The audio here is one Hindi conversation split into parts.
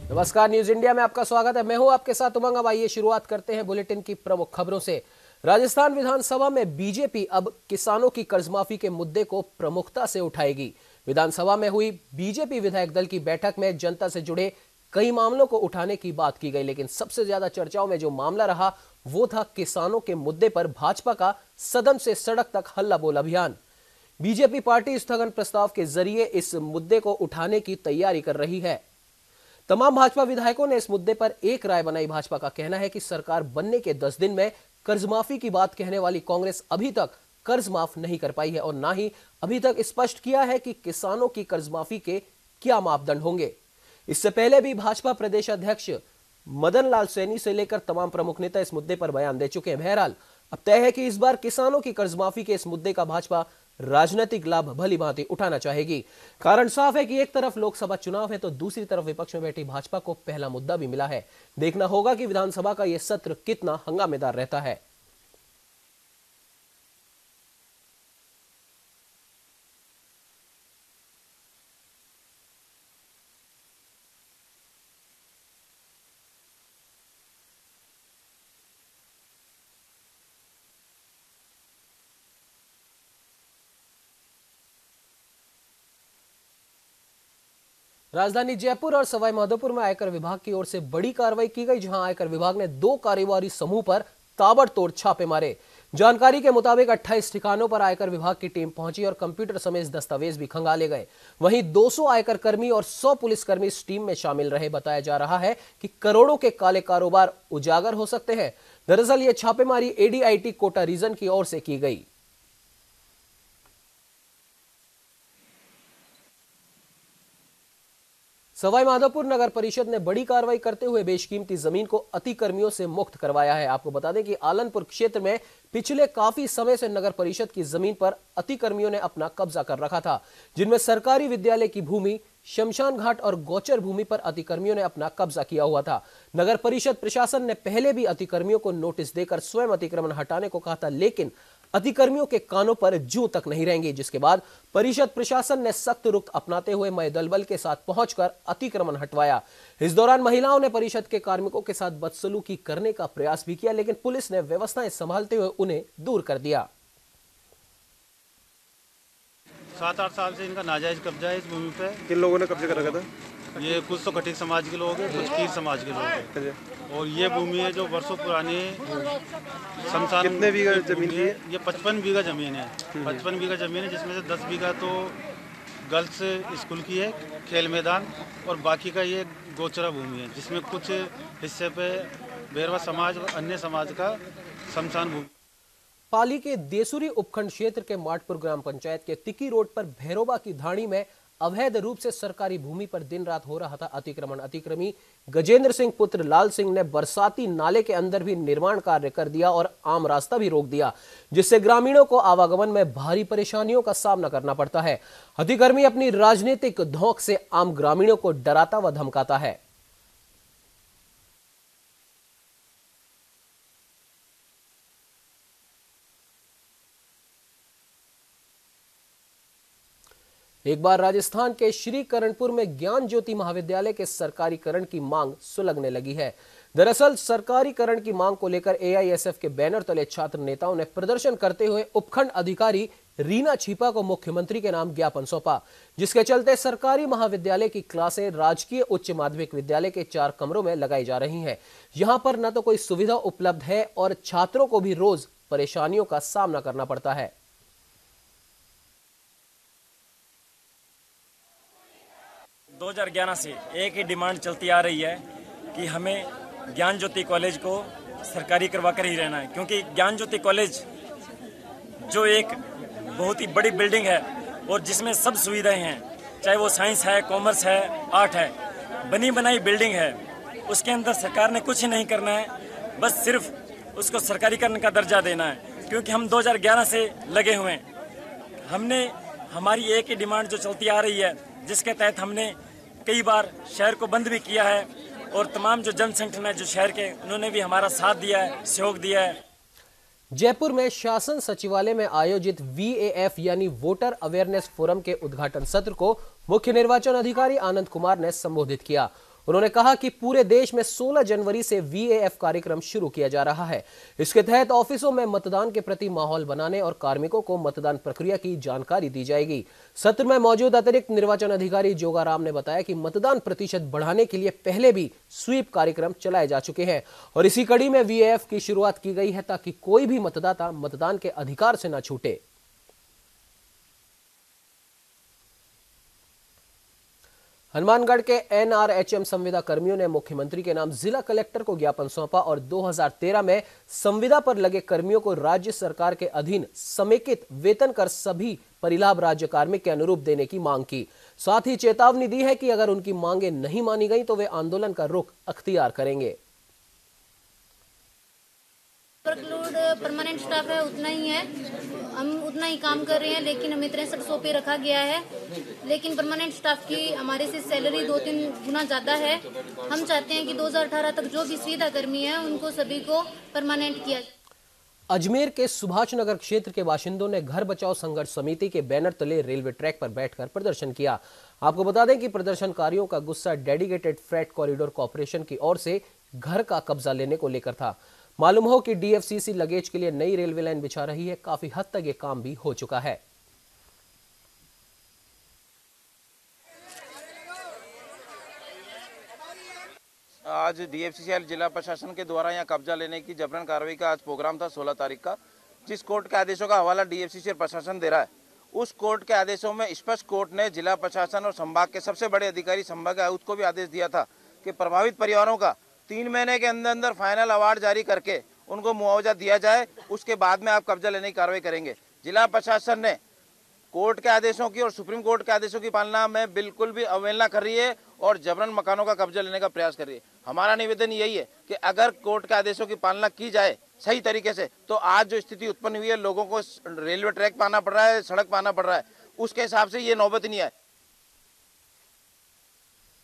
नमस्कार, न्यूज इंडिया में आपका स्वागत है। मैं हूं आपके साथ उमंग। अब आइए शुरुआत करते हैं बुलेटिन की प्रमुख खबरों से। राजस्थान विधानसभा में बीजेपी अब किसानों की कर्जमाफी के मुद्दे को प्रमुखता से उठाएगी। विधानसभा में हुई बीजेपी विधायक दल की बैठक में जनता से जुड़े कई मामलों को उठाने की बात की गई, लेकिन सबसे ज्यादा चर्चाओं में जो मामला रहा वो था किसानों के मुद्दे पर भाजपा का सदन से सड़क तक हल्ला बोल अभियान। बीजेपी पार्टी स्थगन प्रस्ताव के जरिए इस मुद्दे को उठाने की तैयारी कर रही है। तमाम भाजपा विधायकों ने इस मुद्दे पर एक राय बनाई। भाजपा का कहना है कि सरकार बनने के 10 दिन में कर्ज माफी की बात कहने वाली कांग्रेस अभी तक कर्ज माफ नहीं कर पाई है और ना ही अभी तक स्पष्ट किया है कि किसानों की कर्ज माफी के क्या मापदंड होंगे। इससे पहले भी भाजपा प्रदेश अध्यक्ष मदन लाल सैनी से लेकर तमाम प्रमुख नेता इस मुद्दे पर बयान दे चुके हैं। बहरहाल अब तय है कि इस बार किसानों की कर्ज माफी के इस मुद्दे का भाजपा राजनीतिक लाभ भली भांति उठाना चाहेगी। कारण साफ है कि एक तरफ लोकसभा चुनाव है तो दूसरी तरफ विपक्ष में बैठी भाजपा को पहला मुद्दा भी मिला है। देखना होगा कि विधानसभा का यह सत्र कितना हंगामेदार रहता है। राजधानी जयपुर और सवाई माधोपुर में आयकर विभाग की ओर से बड़ी कार्रवाई की गई, जहां आयकर विभाग ने 2 कारोबारी समूह पर ताबड़तोड़ छापे मारे। जानकारी के मुताबिक 28 ठिकानों पर आयकर विभाग की टीम पहुंची और कंप्यूटर समेत दस्तावेज भी खंगाले गए। वहीं 200 आयकर कर्मी और 100 पुलिसकर्मी इस टीम में शामिल रहे। बताया जा रहा है कि करोड़ों के काले कारोबार उजागर हो सकते हैं। दरअसल यह छापेमारी एडीआईटी कोटा रीजन की ओर से की गई। सवाईमाधोपुर नगर परिषद ने बड़ी कार्रवाई करते हुए बेशकीमती जमीन को अतिक्रमियों से मुक्त करवाया है। आपको बता दें कि आलनपुर क्षेत्र में पिछले काफी समय से नगर परिषद की जमीन पर अतिक्रमियों ने अपना कब्जा कर रखा था, जिनमें सरकारी विद्यालय की भूमि, शमशान घाट और गोचर भूमि पर अतिक्रमियों ने अपना कब्जा किया हुआ था। नगर परिषद प्रशासन ने पहले भी अतिक्रमियों को नोटिस देकर स्वयं अतिक्रमण हटाने को कहा था, लेकिन अतिक्रमियों के कानों पर जूं तक नहीं रहेंगे, जिसके बाद परिषद प्रशासन ने सख्त रुख अपनाते हुए मय दलबल के साथ पहुंचकर अतिक्रमण हटवाया। इस दौरान महिलाओं ने परिषद के कार्मिकों के साथ बदसलूकी करने का प्रयास भी किया, लेकिन पुलिस ने व्यवस्थाएं संभालते हुए उन्हें दूर कर दिया। 7-8 साल से इनका नाजायज कब्जा है इस भूमि पे। किन लोगों ने कब्जा कर रखा था? ये कुछ तो खटीक समाज के लोग हैं, कुछ कीर समाज के लोग हैं। और ये भूमि है जो वर्षों पुरानी शमशान। कितने बीघा जमीन है? ये 55 बीघा जमीन है। 55 बीघा जमीन है, जिसमें से 10 बीघा तो गर्ल्स स्कूल की है, खेल मैदान, और बाकी का ये गोचरा भूमि है, जिसमें कुछ हिस्से पे बेरवा समाज और अन्य समाज का शमशान भूमि। पाली के देसुरी उपखंड क्षेत्र के माटपुर ग्राम पंचायत के तिकी रोड पर भैरोबा की धाड़ी में अवैध रूप से सरकारी भूमि पर दिन रात हो रहा था अतिक्रमण। अतिक्रमी गजेंद्र सिंह पुत्र लाल सिंह ने बरसाती नाले के अंदर भी निर्माण कार्य कर दिया और आम रास्ता भी रोक दिया, जिससे ग्रामीणों को आवागमन में भारी परेशानियों का सामना करना पड़ता है। अतिक्रमी अपनी राजनीतिक धौंक से आम ग्रामीणों को डराता व धमकाता है। एक बार राजस्थान के श्रीकरणपुर में ज्ञान ज्योति महाविद्यालय के सरकारीकरण की मांग सुलगने लगी है। दरअसल सरकारीकरण की मांग को लेकर एआईएसएफ के बैनर तले छात्र नेताओं ने प्रदर्शन करते हुए उपखंड अधिकारी रीना छिपा को मुख्यमंत्री के नाम ज्ञापन सौंपा, जिसके चलते सरकारी महाविद्यालय की क्लासें राजकीय उच्च माध्यमिक विद्यालय के 4 कमरों में लगाई जा रही हैं। यहां पर न तो कोई सुविधा उपलब्ध है और छात्रों को भी रोज परेशानियों का सामना करना पड़ता है। 2011 से एक ही डिमांड चलती आ रही है कि हमें ज्ञान ज्योति कॉलेज को सरकारी करवा कर ही रहना है, क्योंकि ज्ञान ज्योति कॉलेज जो एक बहुत ही बड़ी बिल्डिंग है और जिसमें सब सुविधाएं हैं, चाहे वो साइंस है, कॉमर्स है, आर्ट है, बनी बनाई बिल्डिंग है, उसके अंदर सरकार ने कुछ ही नहीं करना है, बस सिर्फ उसको सरकारीकरण का दर्जा देना है। क्योंकि हम 2011 से लगे हुए हैं। हमने हमारी एक ही डिमांड जो चलती आ रही है, जिसके तहत हमने कई बार शहर को बंद भी किया है और तमाम जो जन संगठन है जो शहर के, उन्होंने भी हमारा साथ दिया है, सहयोग दिया है। जयपुर में शासन सचिवालय में आयोजित वीएएफ यानी वोटर अवेयरनेस फोरम के उद्घाटन सत्र को मुख्य निर्वाचन अधिकारी आनंद कुमार ने संबोधित किया। उन्होंने कहा कि पूरे देश में 16 जनवरी से VAF कार्यक्रम शुरू किया जा रहा है। इसके तहत ऑफिसों में मतदान के प्रति माहौल बनाने और कार्मिकों को मतदान प्रक्रिया की जानकारी दी जाएगी। सत्र में मौजूद अतिरिक्त निर्वाचन अधिकारी जोगाराम ने बताया कि मतदान प्रतिशत बढ़ाने के लिए पहले भी स्वीप कार्यक्रम चलाए जा चुके हैं और इसी कड़ी में VAF की शुरुआत की गई है ताकि कोई भी मतदाता मतदान के अधिकार से न छूटे। हनुमानगढ़ के NRHM संविदा कर्मियों ने मुख्यमंत्री के नाम जिला कलेक्टर को ज्ञापन सौंपा और 2013 में संविदा पर लगे कर्मियों को राज्य सरकार के अधीन समेकित वेतन कर सभी परिलाभ राज्य कार्मिक के अनुरूप देने की मांग की। साथ ही चेतावनी दी है कि अगर उनकी मांगे नहीं मानी गई तो वे आंदोलन का रुख अख्तियार करेंगे। वर्कलोड परमानेंट स्टाफ है उतना ही है, हम उतना ही काम कर रहे हैं, लेकिन हमें 6300 पे रखा गया है। लेकिन परमानेंट स्टाफ की हमारे से सैलरी 2-3 गुना ज़्यादा है। हम चाहते हैं कि 2018 तक जो भी सुविधा कर्मी है उनको सभी को परमानेंट किया जाए। अजमेर के सुभाष नगर क्षेत्र के बाशिंदों ने घर बचाओ संघर्ष समिति के बैनर तले रेलवे ट्रैक पर बैठकर प्रदर्शन किया। आपको बता दें कि प्रदर्शनकारियों का गुस्सा डेडिकेटेड फ्रेट कॉरिडोर कॉर्पोरेशन की ओर से घर का कब्जा लेने को लेकर था। मालूम हो कि DFCC लगेज के लिए नई रेलवे लाइन बिछा रही है। काफी हद तक ये काम भी हो चुका है। आज DFCCL जिला प्रशासन के द्वारा यहाँ कब्जा लेने की जबरन कार्रवाई का आज प्रोग्राम था 16 तारीख का। जिस कोर्ट के आदेशों का हवाला DFCCL प्रशासन दे रहा है, उस कोर्ट के आदेशों में स्पष्ट कोर्ट ने जिला प्रशासन और संभाग के सबसे बड़े अधिकारी संभाग आयुक्त को भी आदेश दिया था कि प्रभावित परिवारों का 3 महीने के अंदर अंदर फाइनल अवार्ड जारी करके उनको मुआवजा दिया जाए, उसके बाद में आप कब्जा लेने की कार्रवाई करेंगे। जिला प्रशासन ने कोर्ट के आदेशों की और सुप्रीम कोर्ट के आदेशों की पालना में बिल्कुल भी अवहेलना कर रही है और जबरन मकानों का कब्जा लेने का प्रयास कर रही है। हमारा निवेदन यही है कि अगर कोर्ट के आदेशों की पालना की जाए सही तरीके से, तो आज जो स्थिति उत्पन्न हुई है, लोगों को रेलवे ट्रैक पाना पड़ रहा है, सड़क पाना पड़ रहा है, उसके हिसाब से ये नौबत नहीं आए।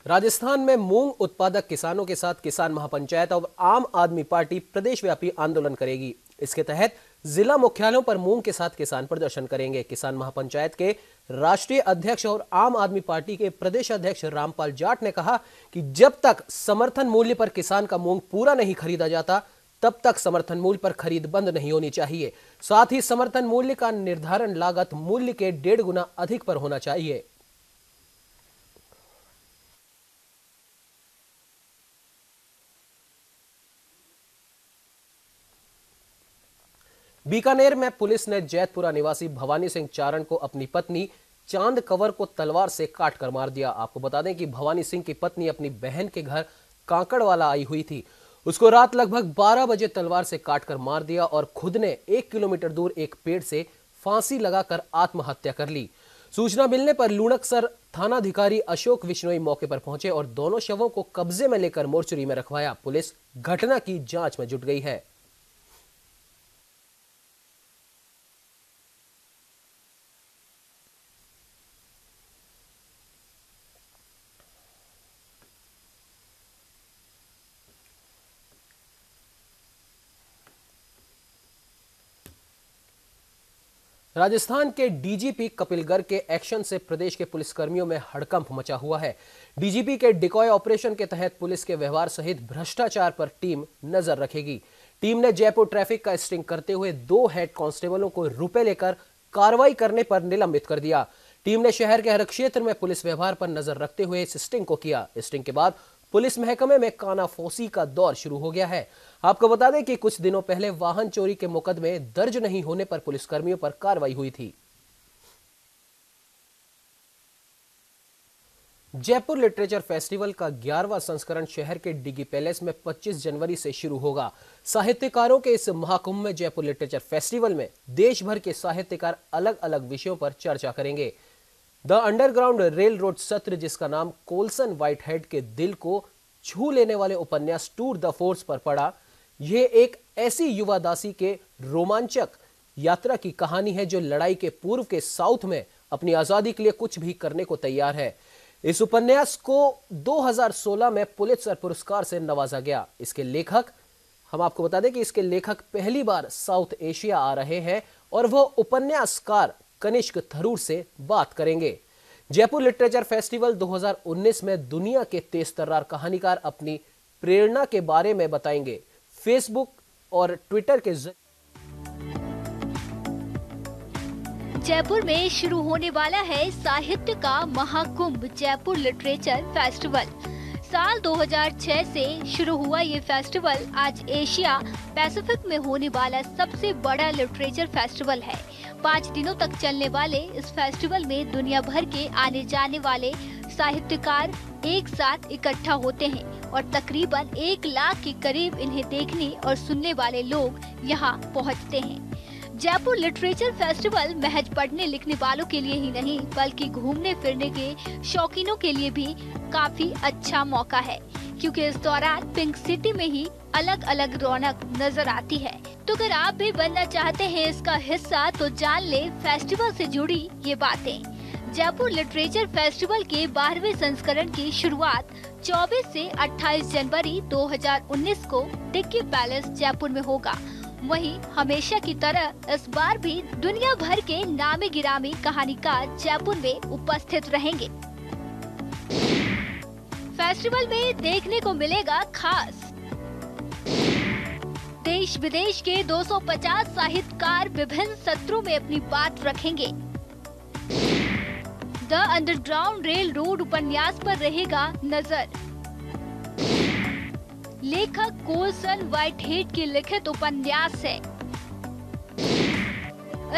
राजस्थान में मूंग उत्पादक किसानों के साथ किसान महापंचायत और आम आदमी पार्टी प्रदेशव्यापी आंदोलन करेगी। इसके तहत जिला मुख्यालयों पर मूंग के साथ किसान प्रदर्शन करेंगे। किसान महापंचायत के राष्ट्रीय अध्यक्ष और आम आदमी पार्टी के प्रदेश अध्यक्ष रामपाल जाट ने कहा कि जब तक समर्थन मूल्य पर किसान का मूंग पूरा नहीं खरीदा जाता, तब तक समर्थन मूल्य पर खरीद बंद नहीं होनी चाहिए। साथ ही समर्थन मूल्य का निर्धारण लागत मूल्य के 1.5 गुना अधिक पर होना चाहिए। बीकानेर में पुलिस ने जैतपुरा निवासी भवानी सिंह चारण को अपनी पत्नी चांद कंवर को तलवार से काटकर मार दिया। आपको बता दें कि भवानी सिंह की पत्नी अपनी बहन के घर कांकड़वाला आई हुई थी। उसको रात लगभग 12 बजे तलवार से काटकर मार दिया और खुद ने 1 किलोमीटर दूर एक पेड़ से फांसी लगाकर आत्महत्या कर ली। सूचना मिलने पर लूणकसर थानाधिकारी अशोक विश्नोई मौके पर पहुंचे और दोनों शवों को कब्जे में लेकर मोर्चरी में रखवाया। पुलिस घटना की जांच में जुट गई है। राजस्थान के डीजीपी कपिल गर्ग के एक्शन से प्रदेश के पुलिसकर्मियों में हड़कंप मचा हुआ है। डीजीपी के डिकॉय ऑपरेशन के तहत पुलिस के व्यवहार सहित भ्रष्टाचार पर टीम नजर रखेगी। टीम ने जयपुर ट्रैफिक का स्टिंग करते हुए 2 हेड कांस्टेबलों को रुपए लेकर कार्रवाई करने पर निलंबित कर दिया। टीम ने शहर के हर क्षेत्र में पुलिस व्यवहार पर नजर रखते हुए इस स्टिंग को किया। स्टिंग के बाद पुलिस महकमे में कानाफूसी का दौर शुरू हो गया है। आपको बता दें कि कुछ दिनों पहले वाहन चोरी के मुकदमे दर्ज नहीं होने पर पुलिसकर्मियों पर कार्रवाई हुई थी। जयपुर लिटरेचर फेस्टिवल का 11वां संस्करण शहर के डिगी पैलेस में 25 जनवरी से शुरू होगा। साहित्यकारों के इस महाकुंभ में जयपुर लिटरेचर फेस्टिवल में देश भर के साहित्यकार अलग अलग विषयों पर चर्चा करेंगे। द अंडरग्राउंड रेल रोड सत्र, जिसका नाम कोल्सन व्हाइटहेड के दिल को छू लेने वाले उपन्यास टूर द फोर्स पर पड़ा, यह एक ऐसी युवा दासी के रोमांचक यात्रा की कहानी है जो लड़ाई के पूर्व के साउथ में अपनी आजादी के लिए कुछ भी करने को तैयार है। इस उपन्यास को 2016 में पुलित्जर पुरस्कार से नवाजा गया। इसके लेखक, हम आपको बता दें कि इसके लेखक पहली बार साउथ एशिया आ रहे हैं और वह उपन्यासकार कनिष्क थरूर से बात करेंगे। जयपुर लिटरेचर फेस्टिवल 2019 में दुनिया के तेज तर्रार कहानीकार अपनी प्रेरणा के बारे में बताएंगे। फेसबुक और ट्विटर के जयपुर में शुरू होने वाला है साहित्य का महाकुंभ जयपुर लिटरेचर फेस्टिवल। साल 2006 से शुरू हुआ ये फेस्टिवल आज एशिया पैसिफिक में होने वाला सबसे बड़ा लिटरेचर फेस्टिवल है। 5 दिनों तक चलने वाले इस फेस्टिवल में दुनिया भर के आने जाने वाले साहित्यकार एक साथ इकट्ठा होते हैं और तकरीबन 1 लाख के करीब इन्हें देखने और सुनने वाले लोग यहाँ पहुँचते हैं। जयपुर लिटरेचर फेस्टिवल महज पढ़ने लिखने वालों के लिए ही नहीं बल्कि घूमने फिरने के शौकीनों के लिए भी काफी अच्छा मौका है, क्योंकि इस दौरान पिंक सिटी में ही अलग अलग रौनक नजर आती है। तो अगर आप भी बनना चाहते हैं इसका हिस्सा तो जान ले फेस्टिवल से जुड़ी ये बातें। जयपुर लिटरेचर फेस्टिवल के 12वें संस्करण की शुरुआत 24 से 28 जनवरी 2019 को डिक्की पैलेस जयपुर में होगा। वहीं हमेशा की तरह इस बार भी दुनिया भर के नामी गिरामी कहानीकार जयपुर में उपस्थित रहेंगे। फेस्टिवल में देखने को मिलेगा खास देश विदेश के 250 साहित्यकार विभिन्न सत्रों में अपनी बात रखेंगे। द अंडरग्राउंड रेल रोड उपन्यास पर रहेगा नजर। लेखक कोल्सन व्हाइटहेड के लिखित उपन्यास है।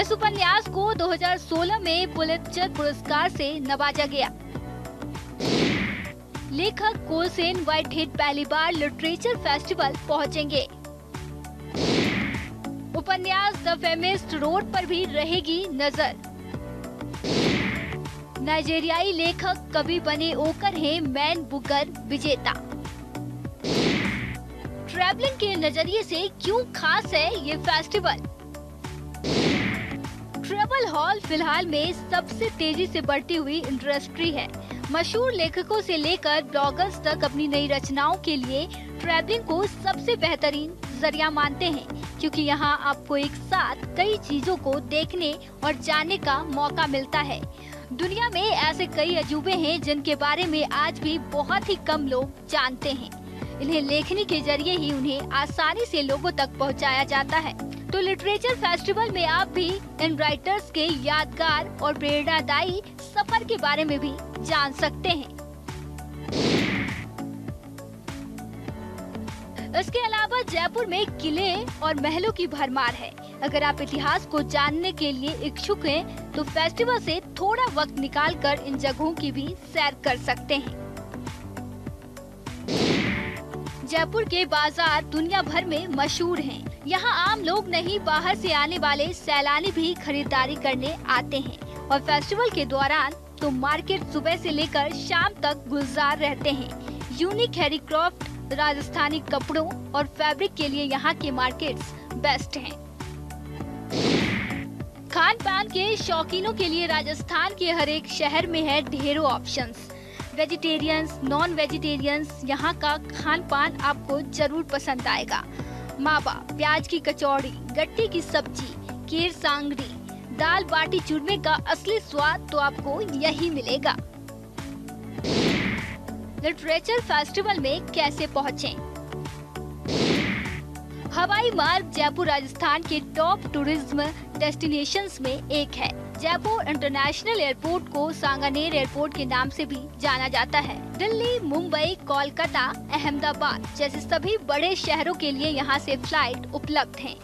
इस उपन्यास को 2016 में पुलित्जर पुरस्कार से नवाजा गया। लेखक कोल्सन व्हाइटहेड पहली बार लिटरेचर फेस्टिवल पहुंचेंगे। उपन्यास द फेमिस्ट रोड पर भी रहेगी नजर। नाइजीरियाई लेखक कवि बने ओकर हैं मैन बुकर विजेता। ट्रैवलिंग के नजरिए से क्यों खास है ये फेस्टिवल? ट्रैवल हॉल फिलहाल में सबसे तेजी से बढ़ती हुई इंडस्ट्री है। मशहूर लेखकों से लेकर ब्लॉगर्स तक अपनी नई रचनाओं के लिए ट्रैवलिंग को सबसे बेहतरीन जरिया मानते हैं, क्योंकि यहाँ आपको एक साथ कई चीजों को देखने और जानने का मौका मिलता है। दुनिया में ऐसे कई अजूबे हैं जिनके बारे में आज भी बहुत ही कम लोग जानते हैं। इन्हें लेखनी के जरिए ही उन्हें आसानी से लोगों तक पहुंचाया जाता है। तो लिटरेचर फेस्टिवल में आप भी इन राइटर्स के यादगार और प्रेरणादायी सफर के बारे में भी जान सकते हैं। इसके अलावा जयपुर में किले और महलों की भरमार है। अगर आप इतिहास को जानने के लिए इच्छुक हैं, तो फेस्टिवल से थोड़ा वक्त निकालकर इन जगहों की भी सैर कर सकते हैं। जयपुर के बाजार दुनिया भर में मशहूर हैं। यहाँ आम लोग नहीं, बाहर से आने वाले सैलानी भी खरीदारी करने आते हैं। और फेस्टिवल के दौरान तो मार्केट सुबह से लेकर शाम तक गुलजार रहते हैं। यूनिक हैंडीक्राफ्ट, राजस्थानी कपड़ों और फैब्रिक के लिए यहाँ के मार्केट्स बेस्ट हैं। खान पान के शौकीनों के लिए राजस्थान के हर एक शहर में है ढेरों ऑप्शंस। वेजिटेरियंस, नॉन वेजिटेरियंस, यहाँ का खान पान आपको जरूर पसंद आएगा। मावा, प्याज की कचौड़ी, गट्टे की सब्जी, केर सांगरी, दाल बाटी चूरमे का असली स्वाद तो आपको यही मिलेगा। लिटरेचर फेस्टिवल में कैसे पहुँचें? हवाई मार्ग जयपुर राजस्थान के टॉप टूरिज्म डेस्टिनेशंस में एक है। जयपुर इंटरनेशनल एयरपोर्ट को सांगानेर एयरपोर्ट के नाम से भी जाना जाता है। दिल्ली, मुंबई, कोलकाता, अहमदाबाद जैसे सभी बड़े शहरों के लिए यहाँ से फ्लाइट उपलब्ध हैं।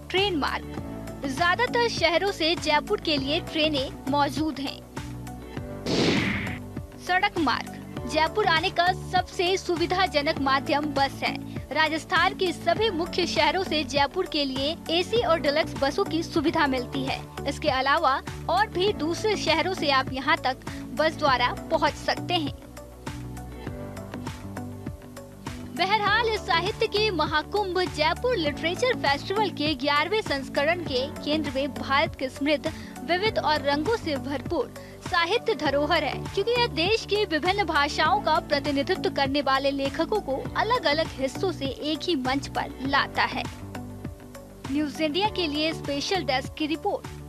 ट्रेन मार्ग, ज्यादातर शहरों से जयपुर के लिए ट्रेनें मौजूद हैं। सड़क मार्ग, जयपुर आने का सबसे सुविधाजनक माध्यम बस है। राजस्थान के सभी मुख्य शहरों से जयपुर के लिए एसी और डिलक्स बसों की सुविधा मिलती है। इसके अलावा और भी दूसरे शहरों से आप यहां तक बस द्वारा पहुंच सकते हैं। बहरहाल इस साहित्य के महाकुंभ जयपुर लिटरेचर फेस्टिवल के 11वें संस्करण के केंद्र में भारत की समृद्ध, विविध और रंगों से भरपूर साहित्य धरोहर है, क्योंकि यह देश की विभिन्न भाषाओं का प्रतिनिधित्व करने वाले लेखकों को अलग अलग हिस्सों से एक ही मंच पर लाता है। न्यूज इंडिया के लिए स्पेशल डेस्क की रिपोर्ट।